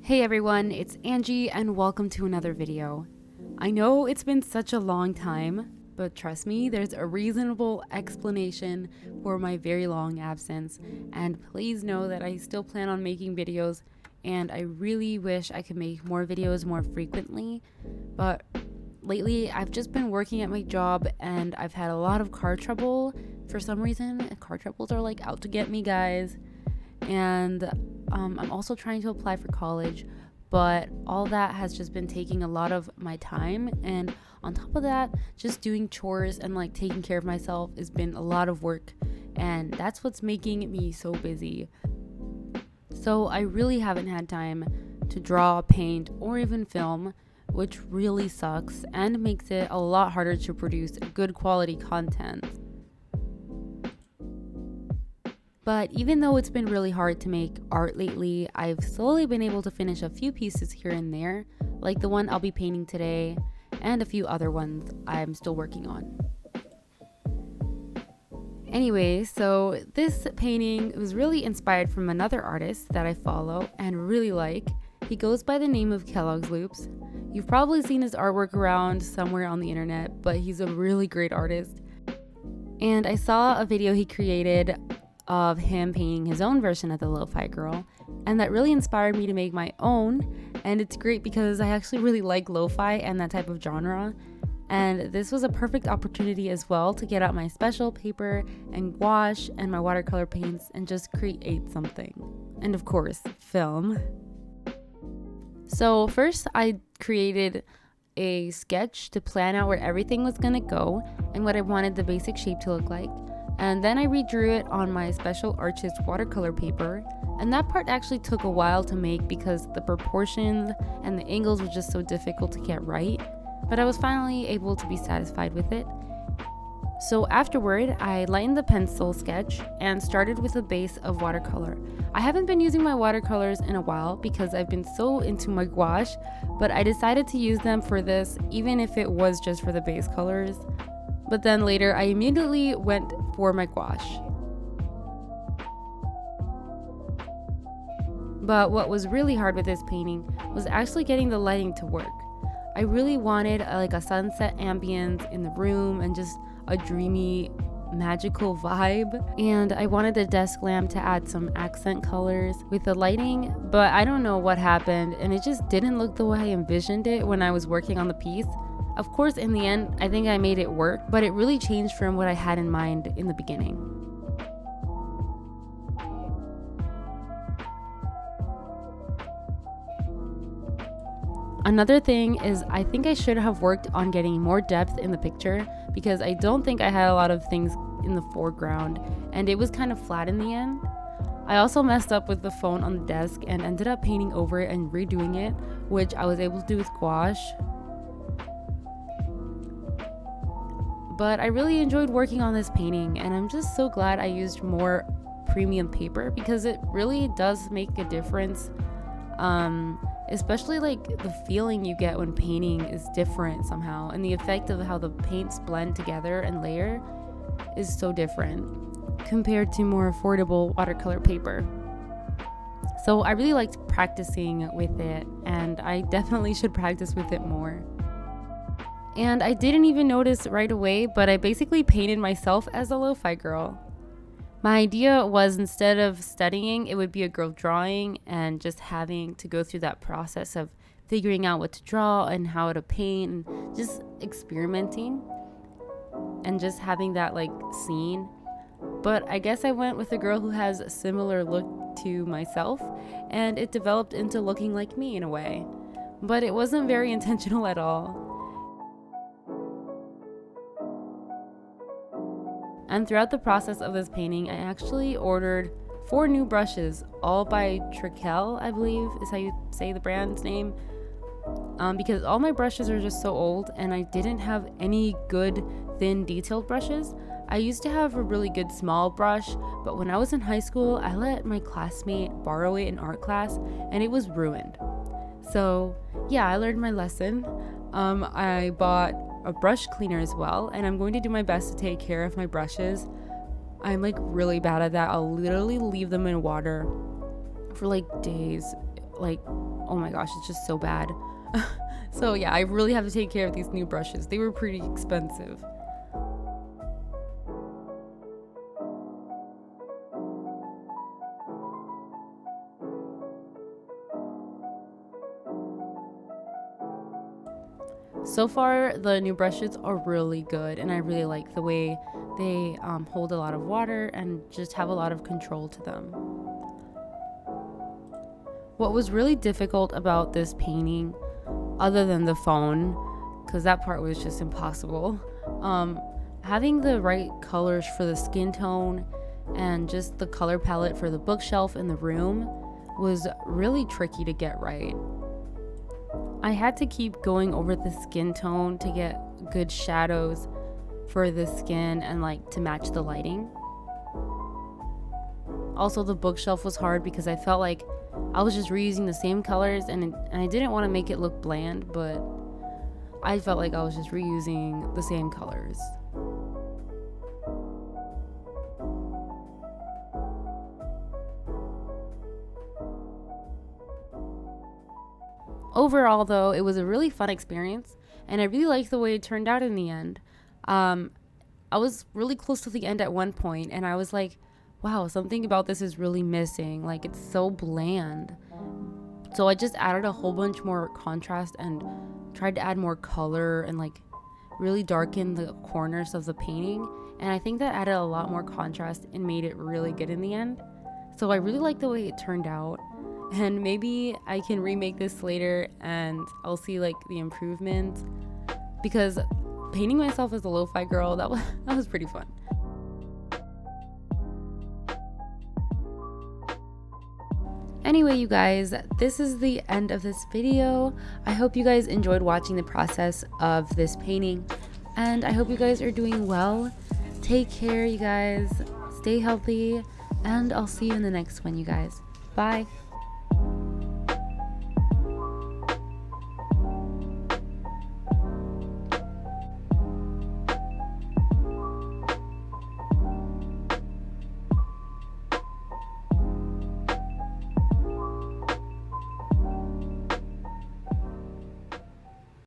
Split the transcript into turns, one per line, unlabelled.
Hey everyone, it's Angie and welcome to another video. I know it's been such a long time, but trust me, there's a reasonable explanation for my very long absence, and please know that I still plan on making videos and I really wish I could make more videos more frequently, but lately I've just been working at my job and I've had a lot of car trouble. For some reason, car troubles are like out to get me, guys. And I'm also trying to apply for college, but all that has just been taking a lot of my time, and on top of that, just doing chores and like taking care of myself has been a lot of work, and that's what's making me so busy. So I really haven't had time to draw, paint, or even film, which really sucks and makes it a lot harder to produce good quality content. But even though it's been really hard to make art lately, I've slowly been able to finish a few pieces here and there, like the one I'll be painting today, and a few other ones I'm still working on. Anyway, so this painting was really inspired from another artist that I follow and really like. He goes by the name of Kellogg's Loops. You've probably seen his artwork around somewhere on the internet, but he's a really great artist. And I saw a video he created of him painting his own version of the Lo-Fi girl, and that really inspired me to make my own. And it's great because I actually really like lo-fi and that type of genre, and this was a perfect opportunity as well to get out my special paper and gouache and my watercolor paints and just create something, and of course film. So first I created a sketch to plan out where everything was gonna go and what I wanted the basic shape to look like. And then I redrew it on my special artist watercolor paper, and that part actually took a while to make because the proportions and the angles were just so difficult to get right, but I was finally able to be satisfied with it. So afterward, I lightened the pencil sketch and started with a base of watercolor. I haven't been using my watercolors in a while because I've been so into my gouache, but I decided to use them for this even if it was just for the base colors. But then later I immediately went for my gouache. But what was really hard with this painting was actually getting the lighting to work. I really wanted a sunset ambience in the room and just a dreamy, magical vibe. And I wanted the desk lamp to add some accent colors with the lighting, but I don't know what happened and it just didn't look the way I envisioned it when I was working on the piece. Of course, in the end, I think I made it work, but it really changed from what I had in mind in the beginning. Another thing is I think I should have worked on getting more depth in the picture because I don't think I had a lot of things in the foreground and it was kind of flat in the end. I also messed up with the phone on the desk and ended up painting over it and redoing it, which I was able to do with gouache. But I really enjoyed working on this painting, and I'm just so glad I used more premium paper because it really does make a difference. Especially like the feeling you get when painting is different somehow, and the effect of how the paints blend together and layer is so different compared to more affordable watercolor paper. So I really liked practicing with it, and I definitely should practice with it more. And I didn't even notice right away, but I basically painted myself as a lo-fi girl. My idea was instead of studying, it would be a girl drawing and just having to go through that process of figuring out what to draw and how to paint and just experimenting and just having that scene. But I guess I went with a girl who has a similar look to myself, and it developed into looking like me in a way. But it wasn't very intentional at all. And throughout the process of this painting, I actually ordered 4 new brushes, all by Trekell, I believe is how you say the brand's name. Because all my brushes are just so old and I didn't have any good thin detailed brushes. I used to have a really good small brush, but when I was in high school, I let my classmate borrow it in art class and it was ruined. So yeah, I learned my lesson. I bought a brush cleaner as well, and I'm going to do my best to take care of my brushes. I'm really bad at that. I'll literally leave them in water for days, oh my gosh, it's just so bad. So yeah, I really have to take care of these new brushes. They were pretty expensive. So far, the new brushes are really good, and I really like the way they hold a lot of water and just have a lot of control to them. What was really difficult about this painting, other than the phone, because that part was just impossible, having the right colors for the skin tone and just the color palette for the bookshelf in the room was really tricky to get right. I had to keep going over the skin tone to get good shadows for the skin and like to match the lighting. Also, the bookshelf was hard because I felt like I was just reusing the same colors and I didn't want to make it look bland, but I felt like I was just reusing the same colors. Overall, though, it was a really fun experience, and I really liked the way it turned out in the end. I was really close to the end at one point, and I was like, wow, something about this is really missing. Like, it's so bland. So I just added a whole bunch more contrast and tried to add more color and like really darken the corners of the painting. And I think that added a lot more contrast and made it really good in the end. So I really like the way it turned out. And maybe I can remake this later and I'll see like the improvements, because painting myself as a lo-fi girl, that was pretty fun. Anyway, you guys, this is the end of this video. I hope you guys enjoyed watching the process of this painting, and I hope you guys are doing well. Take care, you guys. Stay healthy, and I'll see you in the next one, you guys. Bye.